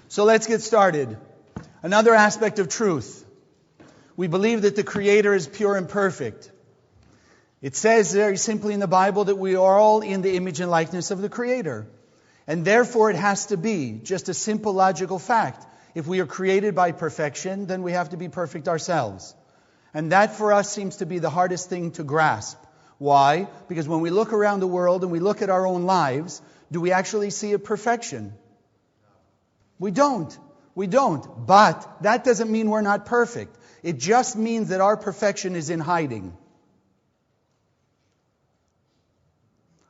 So let's get started. Another aspect of truth. We believe that the Creator is pure and perfect. It says very simply in the Bible that we are all in the image and likeness of the Creator. And therefore it has to be just a simple logical fact. If we are created by perfection, then we have to be perfect ourselves. And that for us seems to be the hardest thing to grasp. Why? Because when we look around the world and we look at our own lives, do we actually see a perfection? We don't. We don't. But that doesn't mean we're not perfect. It just means that our perfection is in hiding.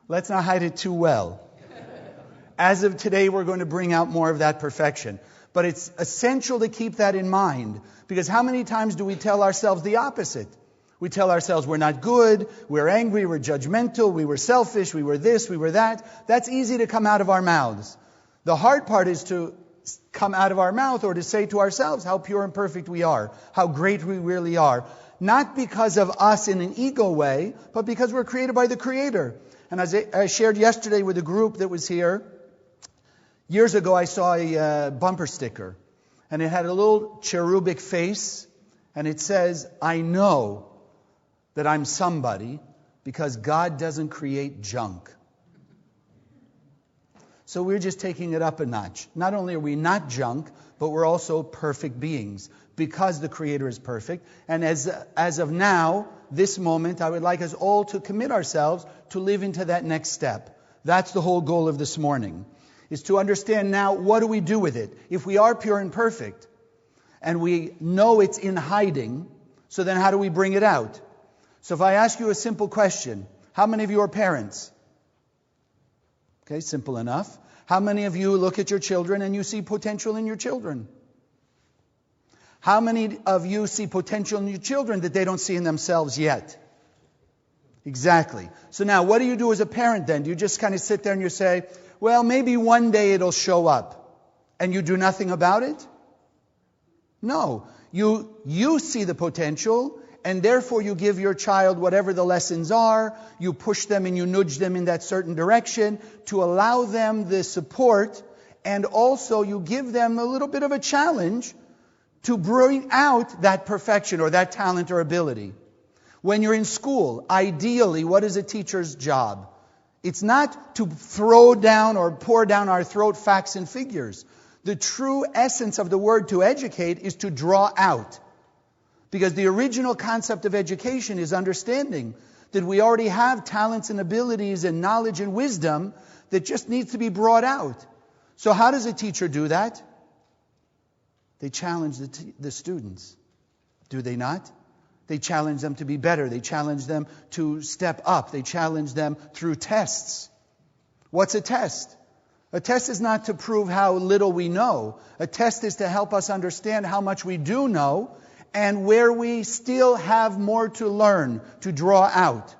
Let's not hide it too well. As of today, we're going to bring out more of that perfection. But it's essential to keep that in mind. Because how many times do we tell ourselves the opposite? We tell ourselves we're not good, we're angry, we're judgmental, we were selfish, we were this, we were that. That's easy to come out of our mouths. The hard part is to come out of our mouth or to say to ourselves how pure and perfect we are, how great we really are. Not because of us in an ego way, but because we're created by the Creator. And as I shared yesterday with a group that was here, years ago I saw a bumper sticker. And it had a little cherubic face. And it says, I know that I'm somebody because God doesn't create junk. So we're just taking it up a notch. Not only are we not junk, but we're also perfect beings because the Creator is perfect. And as of now, this moment, I would like us all to commit ourselves to live into that next step. That's the whole goal of this morning, is to understand now, what do we do with it? If we are pure and perfect, and we know it's in hiding, so then how do we bring it out? So if I ask you a simple question, how many of you are parents? Okay, simple enough. How many of you look at your children and you see potential in your children? How many of you see potential in your children that they don't see in themselves yet? Exactly. So now, what do you do as a parent then? Do you just kind of sit there and you say, well, maybe one day it'll show up, and you do nothing about it? No. You see the potential, and therefore you give your child whatever the lessons are, you push them and you nudge them in that certain direction to allow them the support, and also you give them a little bit of a challenge to bring out that perfection or that talent or ability. When you're in school, ideally, what is a teacher's job? It's not to throw down or pour down our throat facts and figures. The true essence of the word to educate is to draw out. Because the original concept of education is understanding that we already have talents and abilities and knowledge and wisdom that just needs to be brought out. So how does a teacher do that? They challenge the students. Do they not? They challenge them to be better. They challenge them to step up. They challenge them through tests. What's a test? A test is not to prove how little we know. A test is to help us understand how much we do know and where we still have more to learn, to draw out.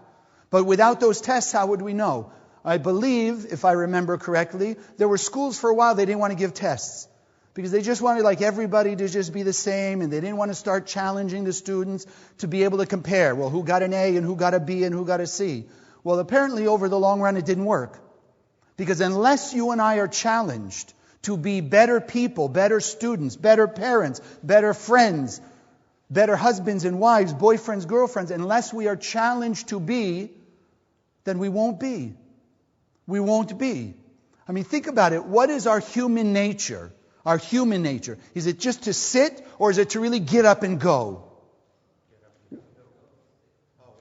But without those tests, how would we know? I believe, if I remember correctly, there were schools for a while they didn't want to give tests. Because they just wanted like everybody to just be the same, and they didn't want to start challenging the students to be able to compare. Well, who got an A and who got a B and who got a C? Well, apparently over the long run it didn't work. Because unless you and I are challenged to be better people, better students, better parents, better friends, better husbands and wives, boyfriends, girlfriends, unless we are challenged to be, then we won't be. We won't be. I mean, think about it. What is our human nature? Our human nature. Is it just to sit, or is it to really get up and go?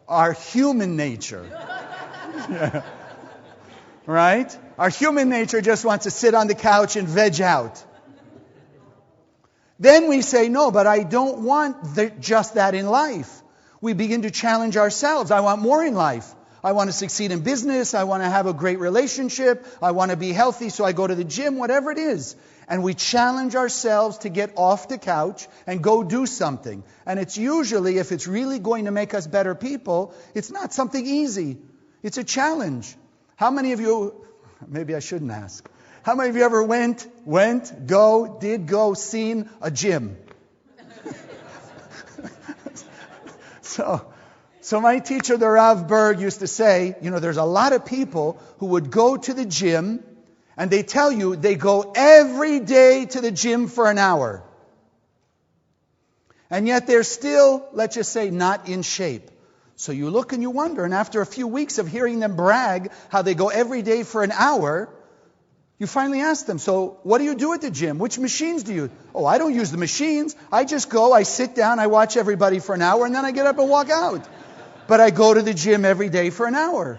Our human nature. Yeah. Right? Our human nature just wants to sit on the couch and veg out. Then we say, no, but I don't want just that in life. We begin to challenge ourselves. I want more in life. I want to succeed in business. I want to have a great relationship. I want to be healthy, so I go to the gym, whatever it is. And we challenge ourselves to get off the couch and go do something. And it's usually, if it's really going to make us better people, it's not something easy. It's a challenge. How many of you, maybe I shouldn't ask, how many of you ever did go, seen a gym? So my teacher, the Rav Berg, used to say, there's a lot of people who would go to the gym And they tell you they go every day to the gym for an hour. And yet they're still, let's just say, not in shape. So you look and you wonder, and after a few weeks of hearing them brag how they go every day for an hour, you finally ask them, so what do you do at the gym? Which machines do you? Oh, I don't use the machines. I just go, I sit down, I watch everybody for an hour, and then I get up and walk out. But I go to the gym every day for an hour.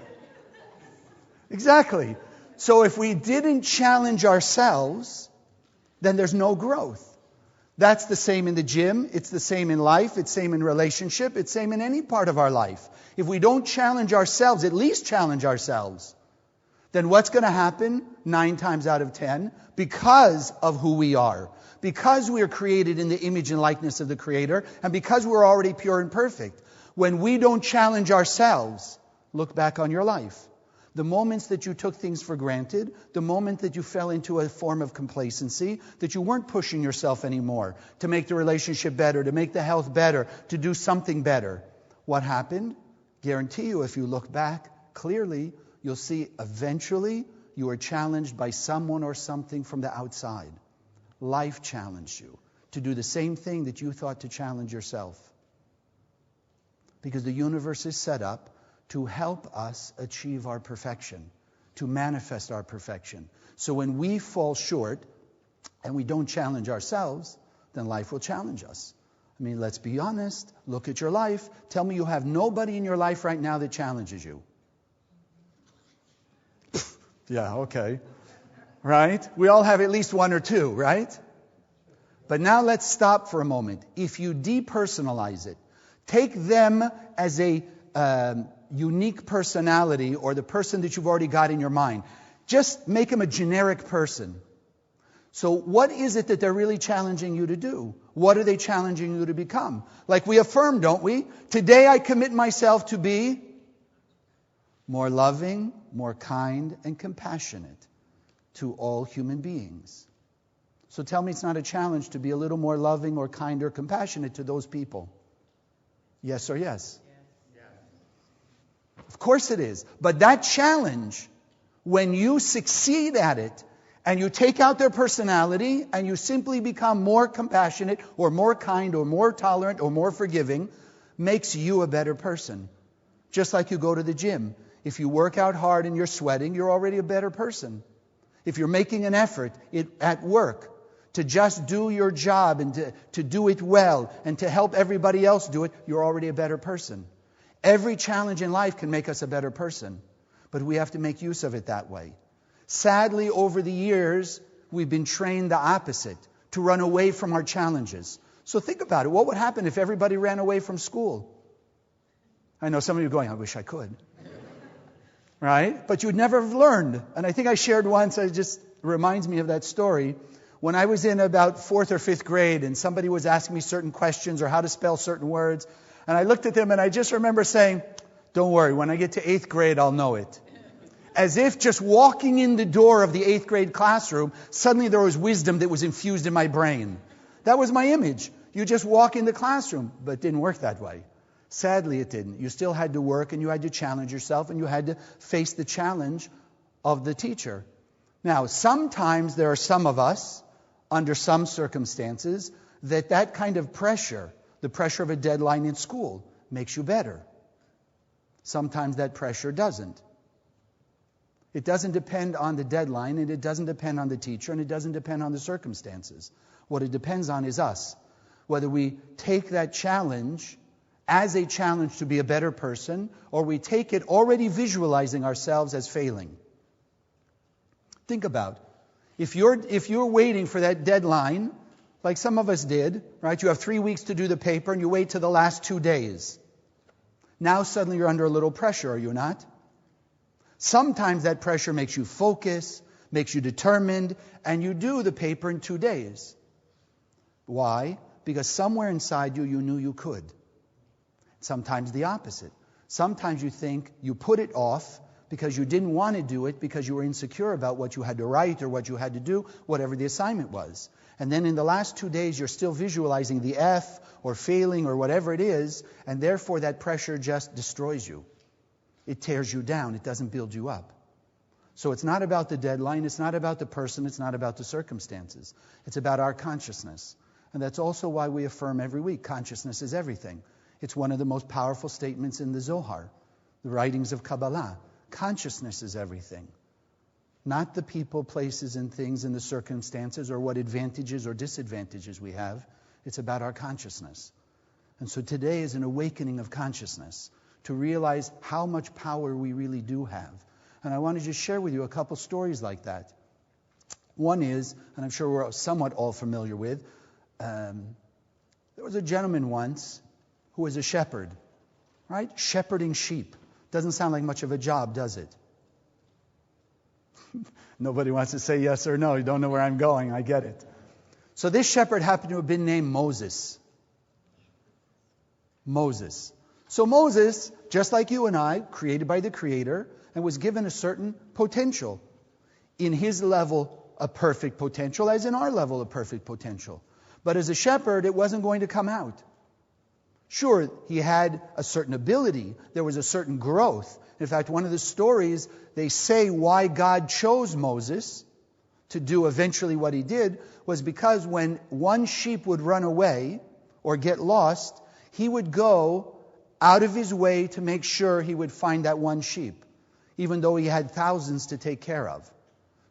Exactly. So if we didn't challenge ourselves, then there's no growth. That's the same in the gym. It's the same in life. It's the same in relationship. It's the same in any part of our life. If we don't challenge ourselves, at least challenge ourselves, then what's going to happen 9 times out of 10? Because of who we are, because we are created in the image and likeness of the Creator, and because we're already pure and perfect, when we don't challenge ourselves, look back on your life. The moments that you took things for granted, the moment that you fell into a form of complacency, that you weren't pushing yourself anymore to make the relationship better, to make the health better, to do something better. What happened? Guarantee you, if you look back clearly, you'll see eventually you are challenged by someone or something from the outside. Life challenged you to do the same thing that you thought to challenge yourself. Because the universe is set up to help us achieve our perfection, to manifest our perfection. So when we fall short and we don't challenge ourselves, then life will challenge us. I mean, let's be honest. Look at your life. Tell me you have nobody in your life right now that challenges you. Yeah, okay. Right? We all have at least one or two, right? But now let's stop for a moment. If you depersonalize it, take them as a unique personality or the person that you've already got in your mind. Just make them a generic person. So what is it that they're really challenging you to do? What are they challenging you to become? Like we affirm, don't we? Today I commit myself to be more loving, more kind, and compassionate to all human beings. So tell me it's not a challenge to be a little more loving or kind or compassionate to those people. Yes or yes? Of course it is. But that challenge, when you succeed at it, and you take out their personality, and you simply become more compassionate, or more kind, or more tolerant, or more forgiving, makes you a better person. Just like you go to the gym. If you work out hard and you're sweating, you're already a better person. If you're making an effort at work to just do your job and to do it well and to help everybody else do it, you're already a better person. Every challenge in life can make us a better person, but we have to make use of it that way. Sadly, over the years, we've been trained the opposite, to run away from our challenges. So think about it. What would happen if everybody ran away from school? I know some of you are going, I wish I could. Right? But you'd never have learned. And I think I shared once, it just reminds me of that story. When I was in about 4th or 5th grade and somebody was asking me certain questions or how to spell certain words, and I looked at them and I just remember saying, don't worry, when I get to 8th grade, I'll know it. As if just walking in the door of the 8th grade classroom, suddenly there was wisdom that was infused in my brain. That was my image. You just walk in the classroom, but it didn't work that way. Sadly, it didn't. You still had to work and you had to challenge yourself and you had to face the challenge of the teacher. Now, sometimes there are some of us, under some circumstances, that kind of pressure, the pressure of a deadline in school, makes you better. Sometimes that pressure doesn't. It doesn't depend on the deadline, and it doesn't depend on the teacher, and it doesn't depend on the circumstances. What it depends on is us. Whether we take that challenge as a challenge to be a better person, or we take it already visualizing ourselves as failing. Think about, if you're waiting for that deadline, like some of us did, right? You have 3 weeks to do the paper, and you wait till the last 2 days. Now suddenly you're under a little pressure, are you not? Sometimes that pressure makes you focus, makes you determined, and you do the paper in 2 days. Why? Because somewhere inside you, you knew you could. Sometimes the opposite. Sometimes you think you put it off because you didn't want to do it because you were insecure about what you had to write or what you had to do, whatever the assignment was. And then in the last 2 days, you're still visualizing the F or failing or whatever it is, and therefore that pressure just destroys you. It tears you down. It doesn't build you up. So it's not about the deadline, it's not about the person, it's not about the circumstances. It's about our consciousness. And that's also why we affirm every week, consciousness is everything. It's one of the most powerful statements in the Zohar, the writings of Kabbalah. Consciousness is everything. Not the people, places, and things, and the circumstances, or what advantages or disadvantages we have. It's about our consciousness. And so today is an awakening of consciousness to realize how much power we really do have. And I want to just share with you a couple stories like that. One is, and I'm sure we're somewhat all familiar with, there was a gentleman once who was a shepherd, right? Shepherding sheep. Doesn't sound like much of a job, does it? Nobody wants to say yes or no. You don't know where I'm going. I get it. So this shepherd happened to have been named Moses. Moses. So Moses, just like you and I, created by the Creator, and was given a certain potential. In his level of perfect potential, as in our level of perfect potential. But as a shepherd, it wasn't going to come out. Sure, he had a certain ability. There was a certain growth. In fact, one of the stories, they say why God chose Moses to do eventually what he did was because when one sheep would run away or get lost, he would go out of his way to make sure he would find that one sheep, even though he had thousands to take care of.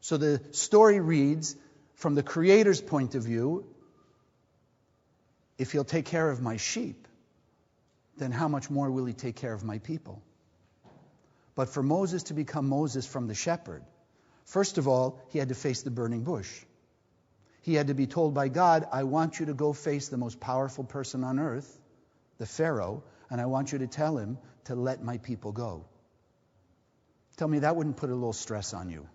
So the story reads, from the Creator's point of view, if he'll take care of my sheep, then how much more will he take care of my people? But for Moses to become Moses from the shepherd, first of all, he had to face the burning bush. He had to be told by God, I want you to go face the most powerful person on earth, the Pharaoh, and I want you to tell him to let my people go. Tell me that wouldn't put a little stress on you.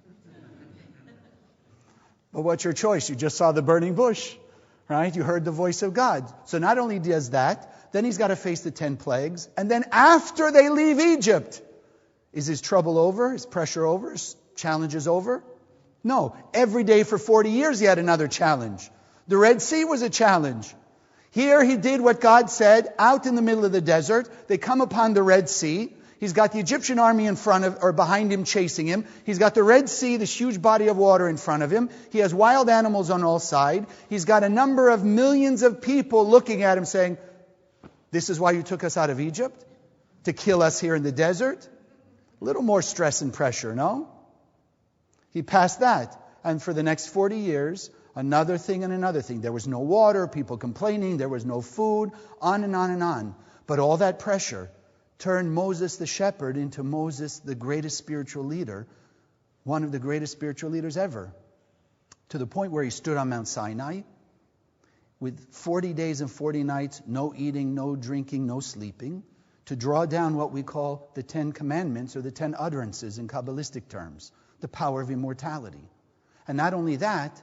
But what's your choice? You just saw the burning bush, right? You heard the voice of God. So not only does that, then he's got to face the 10 plagues. And then after they leave Egypt, is his trouble over? His pressure over? His challenges over? No. Every day for 40 years he had another challenge. The Red Sea was a challenge. Here he did what God said, out in the middle of the desert. They come upon the Red Sea. He's got the Egyptian army in front of, or behind him, chasing him. He's got the Red Sea, this huge body of water in front of him. He has wild animals on all sides. He's got a number of millions of people looking at him saying, this is why you took us out of Egypt? To kill us here in the desert? A little more stress and pressure, no? He passed that. And for the next 40 years, another thing and another thing. There was no water, people complaining, there was no food, on and on and on. But all that pressure turned Moses the shepherd into Moses the greatest spiritual leader, one of the greatest spiritual leaders ever. To the point where he stood on Mount Sinai with 40 days and 40 nights, no eating, no drinking, no sleeping, to draw down what we call the 10 commandments or the 10 utterances in Kabbalistic terms, the power of immortality. And not only that,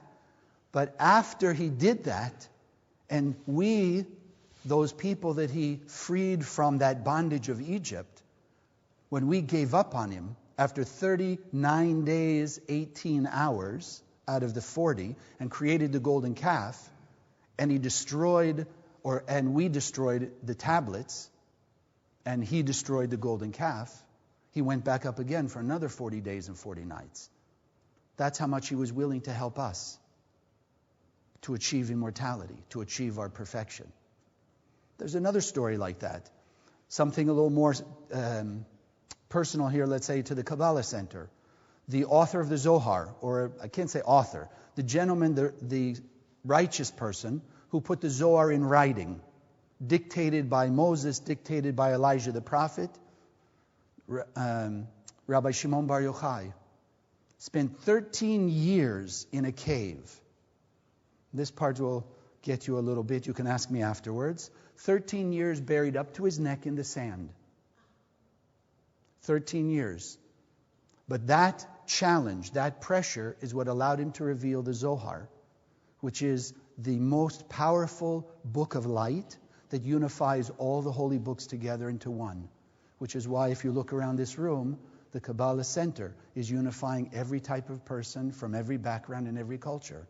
but after he did that, and we, those people that he freed from that bondage of Egypt, when we gave up on him, after 39 days, 18 hours out of the 40, and created the golden calf, and he destroyed, and we destroyed the tablets, and he destroyed the golden calf, he went back up again for another 40 days and 40 nights. That's how much he was willing to help us to achieve immortality, to achieve our perfection. There's another story like that. Something a little more personal here, let's say, to the Kabbalah Center. The author of the Zohar, or I can't say author, the gentleman, the righteous person who put the Zohar in writing, dictated by Moses, dictated by Elijah the prophet, Rabbi Shimon Bar Yochai, spent 13 years in a cave. This part will get you a little bit. You can ask me afterwards. 13 years buried up to his neck in the sand. 13 years. But that challenge, that pressure, is what allowed him to reveal the Zohar, which is the most powerful book of light that unifies all the holy books together into one. Which is why, if you look around this room, the Kabbalah Center is unifying every type of person from every background and every culture.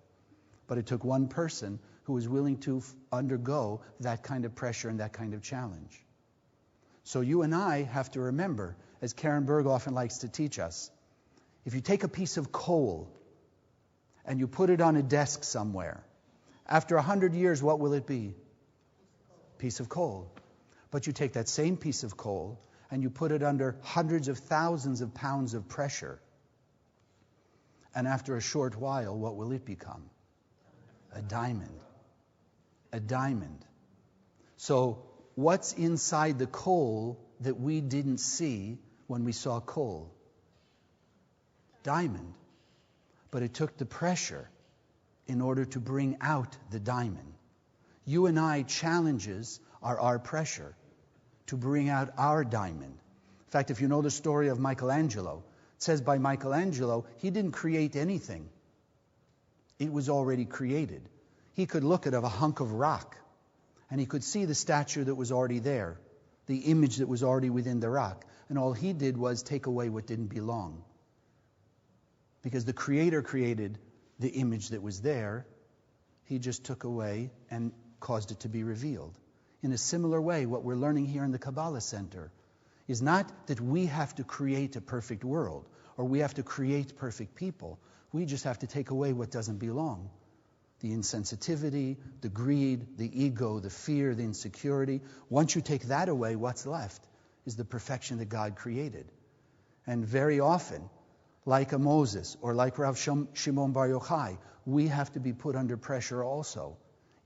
But it took one person who was willing to undergo that kind of pressure and that kind of challenge. So you and I have to remember, as Karen Berg often likes to teach us, If you take a piece of coal and you put it on a desk somewhere, after 100 years, what will it be? Piece of coal. But you take that same piece of coal and you put it under hundreds of thousands of pounds of pressure, and after a short while, what will it become? A diamond. A diamond. So, what's inside the coal that we didn't see when we saw coal? Diamond. But it took the pressure in order to bring out the diamond. You and I, challenges are our pressure to bring out our diamond. In fact, if you know the story of Michelangelo, it says by Michelangelo, he didn't create anything. It was already created. He could look at a hunk of rock, and he could see the statue that was already there, the image that was already within the rock. And all he did was take away what didn't belong. Because the Creator created the image that was there, he just took away and caused it to be revealed. In a similar way, what we're learning here in the Kabbalah Center is not that we have to create a perfect world or we have to create perfect people. We just have to take away what doesn't belong. The insensitivity, the greed, the ego, the fear, the insecurity. Once you take that away, what's left is the perfection that God created. And very often, like a Moses or like Rav Shimon Bar Yochai, we have to be put under pressure also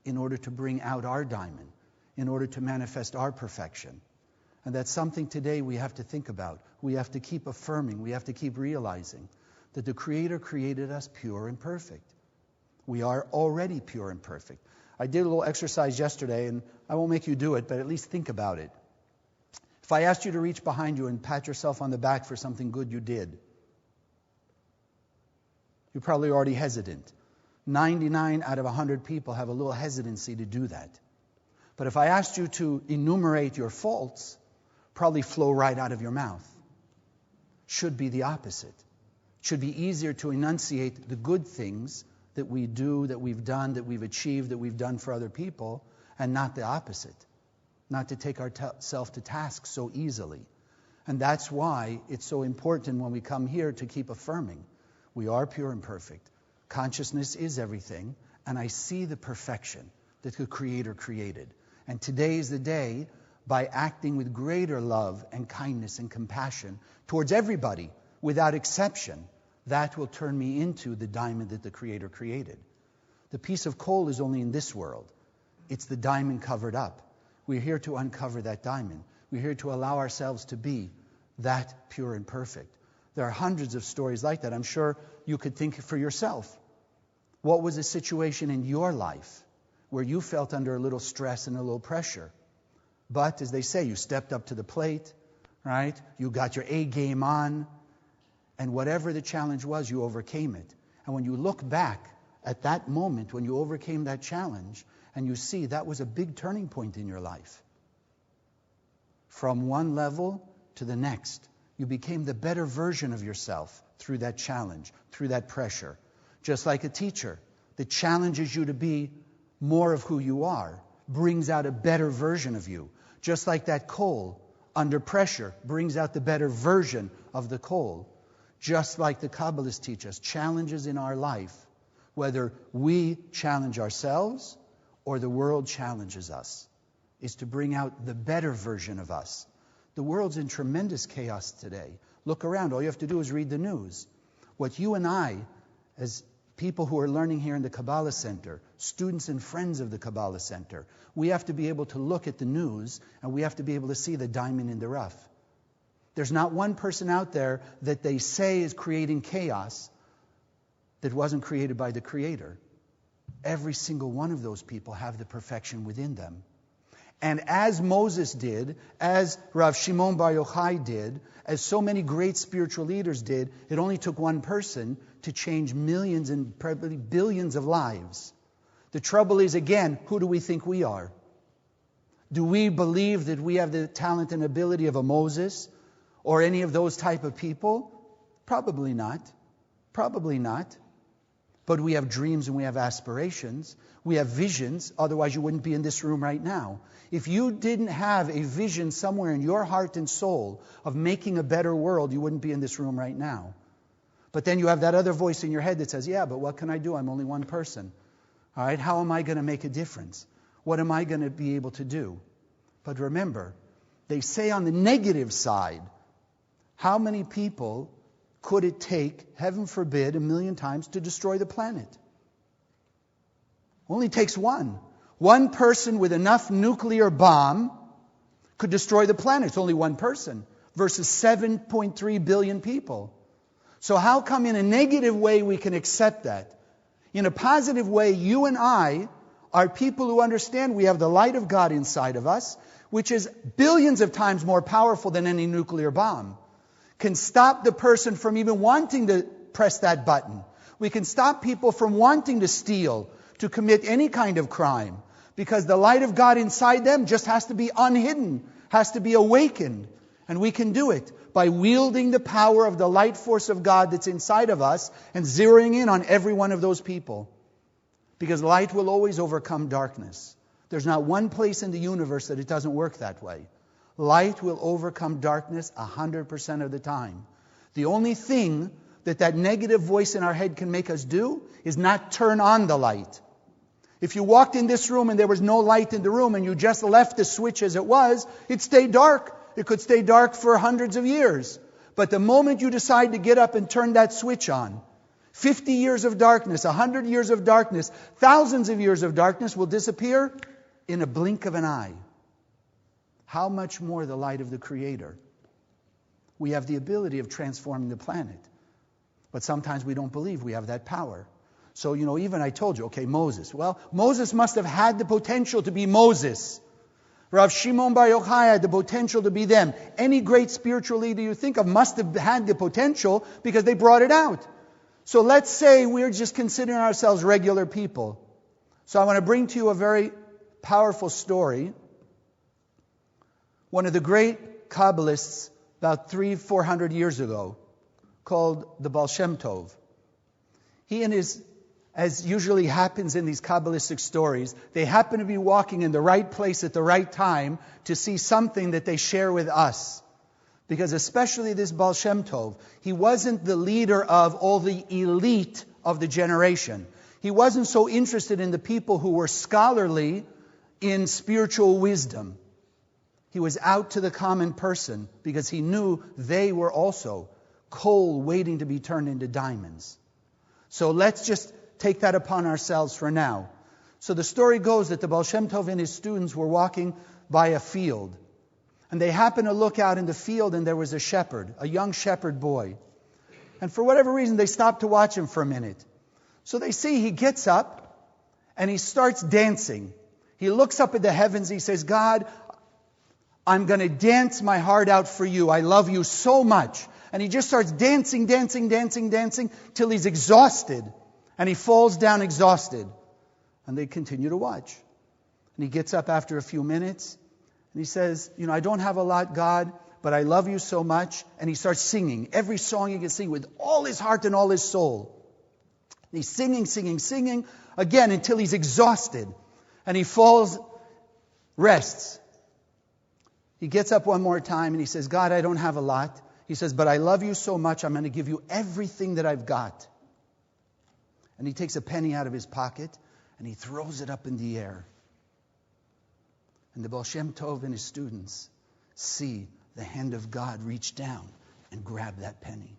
in order to bring out our diamond, in order to manifest our perfection. And that's something today we have to think about. We have to keep affirming, we have to keep realizing that the Creator created us pure and perfect. We are already pure and perfect. I did a little exercise yesterday, and I won't make you do it, but at least think about it. If I asked you to reach behind you and pat yourself on the back for something good you did, you're probably already hesitant. 99 out of 100 people have a little hesitancy to do that. But if I asked you to enumerate your faults, probably flow right out of your mouth. Should be the opposite. Should be easier to enunciate the good things that we do, that we've done, that we've achieved, that we've done for other people, and not the opposite. Not to take ourselves to task so easily. And that's why it's so important when we come here to keep affirming. We are pure and perfect. Consciousness is everything, and I see the perfection that the Creator created. And today is the day, by acting with greater love and kindness and compassion towards everybody, without exception, that will turn me into the diamond that the Creator created. The piece of coal is only in this world. It's the diamond covered up. We're here to uncover that diamond. We're here to allow ourselves to be that pure and perfect. There are hundreds of stories like that. I'm sure you could think for yourself. What was a situation in your life where you felt under a little stress and a little pressure? But, as they say, you stepped up to the plate, right? You got your A game on, and whatever the challenge was, you overcame it. And when you look back at that moment, when you overcame that challenge, and you see that was a big turning point in your life. From one level to the next, you became the better version of yourself through that challenge, through that pressure. Just like a teacher that challenges you to be more of who you are, brings out a better version of you. Just like that coal, under pressure, brings out the better version of the coal. Just like the Kabbalists teach us, challenges in our life, whether we challenge ourselves or the world challenges us, is to bring out the better version of us. The world's in tremendous chaos today. Look around. All you have to do is read the news. What you and I, as people who are learning here in the Kabbalah Center, students and friends of the Kabbalah Center, we have to be able to look at the news and we have to be able to see the diamond in the rough. There's not one person out there that they say is creating chaos that wasn't created by the Creator. Every single one of those people have the perfection within them. And as Moses did, as Rav Shimon Bar Yochai did, as so many great spiritual leaders did, it only took one person to change millions and probably billions of lives. The trouble is, again, who do we think we are? Do we believe that we have the talent and ability of a Moses or any of those type of people? Probably not. Probably not. But we have dreams and we have aspirations. We have visions. Otherwise, you wouldn't be in this room right now. If you didn't have a vision somewhere in your heart and soul of making a better world, you wouldn't be in this room right now. But then you have that other voice in your head that says, yeah, but what can I do? I'm only one person. All right, how am I going to make a difference? What am I going to be able to do? But remember, they say on the negative side, how many people could it take, heaven forbid, 1,000,000 times to destroy the planet? Only takes one. One person with enough nuclear bomb could destroy the planet. It's only one person versus 7.3 billion people. So how come in a negative way we can accept that? In a positive way, you and I are people who understand we have the light of God inside of us, which is billions of times more powerful than any nuclear bomb. Can stop the person from even wanting to press that button. We can stop people from wanting to steal, to commit any kind of crime, because the light of God inside them just has to be unhidden, has to be awakened. And we can do it by wielding the power of the light force of God that's inside of us and zeroing in on every one of those people. Because light will always overcome darkness. There's not one place in the universe that it doesn't work that way. Light will overcome darkness 100% of the time. The only thing that negative voice in our head can make us do is not turn on the light. If you walked in this room and there was no light in the room and you just left the switch as it was, it stayed dark. It could stay dark for hundreds of years. But the moment you decide to get up and turn that switch on, 50 years of darkness, 100 years of darkness, thousands of years of darkness will disappear in a blink of an eye. How much more the light of the Creator? We have the ability of transforming the planet. But sometimes we don't believe we have that power. So, even I told you, okay, Moses. Well, Moses must have had the potential to be Moses. Rav Shimon Bar Yochai had the potential to be them. Any great spiritual leader you think of must have had the potential because they brought it out. So let's say we're just considering ourselves regular people. So I want to bring to you a very powerful story. One of the great Kabbalists about 300-400 years ago, called the Baal Shem Tov. He and his, as usually happens in these Kabbalistic stories, they happen to be walking in the right place at the right time to see something that they share with us. Because especially this Baal Shem Tov, he wasn't the leader of all the elite of the generation. He wasn't so interested in the people who were scholarly in spiritual wisdom. He was out to the common person because he knew they were also coal waiting to be turned into diamonds. So let's just take that upon ourselves for now. So the story goes that the Baal Shem Tov and his students were walking by a field. And they happened to look out in the field and there was a shepherd, a young shepherd boy. And for whatever reason, they stopped to watch him for a minute. So they see he gets up and he starts dancing. He looks up at the heavens. He says, God, I'm going to dance my heart out for you. I love you so much. And he just starts dancing till he's exhausted. And he falls down exhausted. And they continue to watch. And he gets up after a few minutes. And he says, I don't have a lot, God, but I love you so much. And he starts singing. Every song he can sing with all his heart and all his soul. And he's singing, again until he's exhausted. And he falls, rests. He gets up one more time and he says, God, I don't have a lot. He says, but I love you so much, I'm going to give you everything that I've got. And he takes a penny out of his pocket and he throws it up in the air. And the Baal Shem Tov and his students see the hand of God reach down and grab that penny.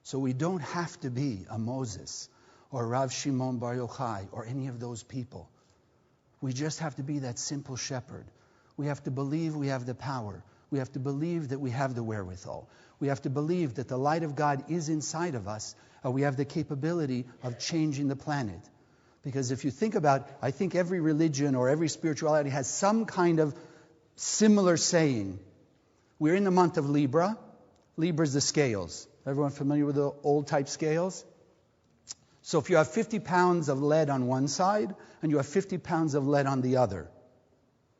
So we don't have to be a Moses or Rav Shimon Bar Yochai or any of those people. We just have to be that simple shepherd. We have to believe we have the power. We have to believe that we have the wherewithal. We have to believe that the light of God is inside of us, and we have the capability of changing the planet. Because if you think about, I think every religion or every spirituality has some kind of similar saying. We're in the month of Libra. Libra is the scales. Everyone familiar with the old type scales? So if you have 50 pounds of lead on one side and you have 50 pounds of lead on the other,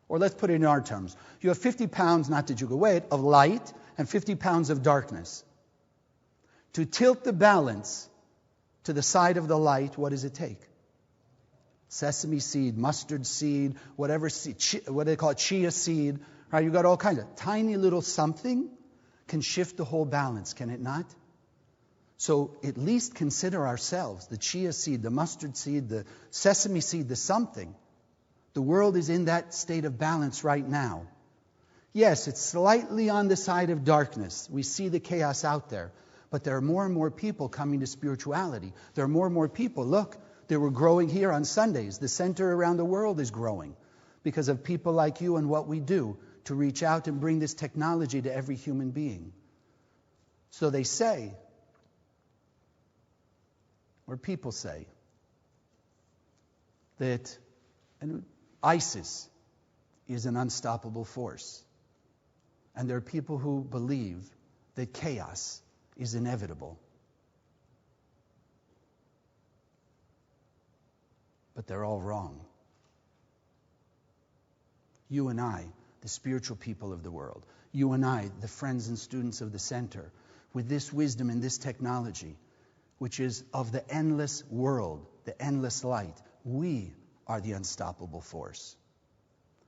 or let's put it in our terms, you have 50 pounds, not that you could weigh it, of light and 50 pounds of darkness. To tilt the balance to the side of the light, what does it take? Sesame seed, mustard seed, whatever seed, what do they call it, chia seed, right? You got all kinds of tiny little something can shift the whole balance, can it not? So at least consider ourselves, the chia seed, the mustard seed, the sesame seed, the something. The world is in that state of balance right now. Yes, it's slightly on the side of darkness. We see the chaos out there. But there are more and more people coming to spirituality. There are more and more people. Look, they were growing here on Sundays. The center around the world is growing because of people like you and what we do to reach out and bring this technology to every human being. So they say, or people say, that ISIS is an unstoppable force. And there are people who believe that chaos is inevitable. But they're all wrong. You and I, the spiritual people of the world, you and I, the friends and students of the center, with this wisdom and this technology, which is of the endless world, the endless light, we are the unstoppable force.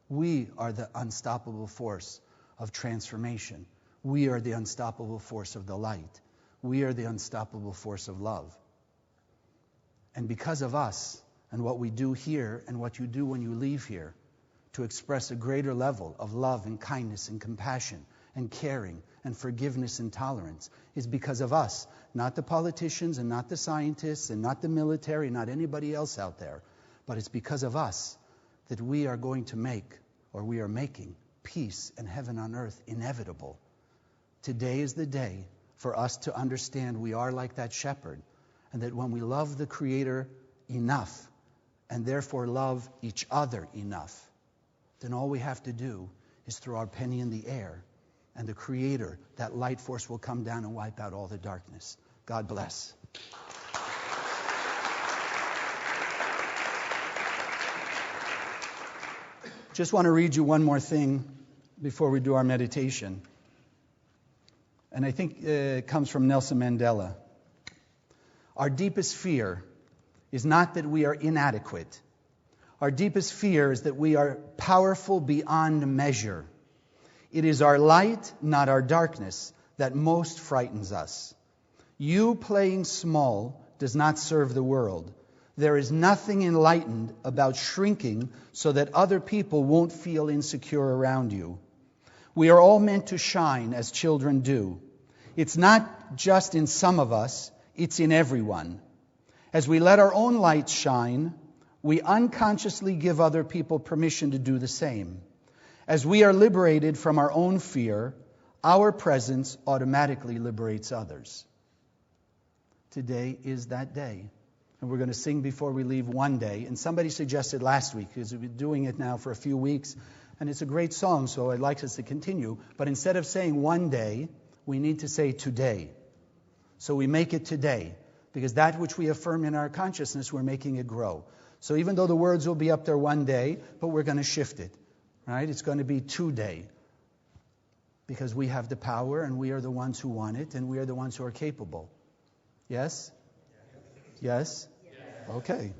We are the unstoppable force of transformation. We are the unstoppable force of the light. We are the unstoppable force of love. And because of us and what we do here and what you do when you leave here, to express a greater level of love and kindness and compassion and caring and forgiveness and tolerance, is because of us, not the politicians and not the scientists and not the military, not anybody else out there, but it's because of us that we are going to make, or we are making, peace and heaven on earth inevitable. Today is the day for us to understand we are like that shepherd, and that when we love the Creator enough, and therefore love each other enough, then all we have to do is throw our penny in the air, and the Creator, that light force, will come down and wipe out all the darkness. God bless. Just want to read you one more thing before we do our meditation. And I think it comes from Nelson Mandela. Our deepest fear is not that we are inadequate. Our deepest fear is that we are powerful beyond measure. It is our light, not our darkness, that most frightens us. You playing small does not serve the world. There is nothing enlightened about shrinking so that other people won't feel insecure around you. We are all meant to shine as children do. It's not just in some of us, it's in everyone. As we let our own light shine, we unconsciously give other people permission to do the same. As we are liberated from our own fear, our presence automatically liberates others. Today is that day. And we're going to sing before we leave one day. And somebody suggested last week, because we've been doing it now for a few weeks, and it's a great song, so I'd like us to continue. But instead of saying one day, we need to say today. So we make it today, because that which we affirm in our consciousness, we're making it grow. So even though the words will be up there one day, but we're going to shift it. Right? It's going to be today. Because we have the power, and we are the ones who want it, and we are the ones who are capable. Yes? Yes? Okay.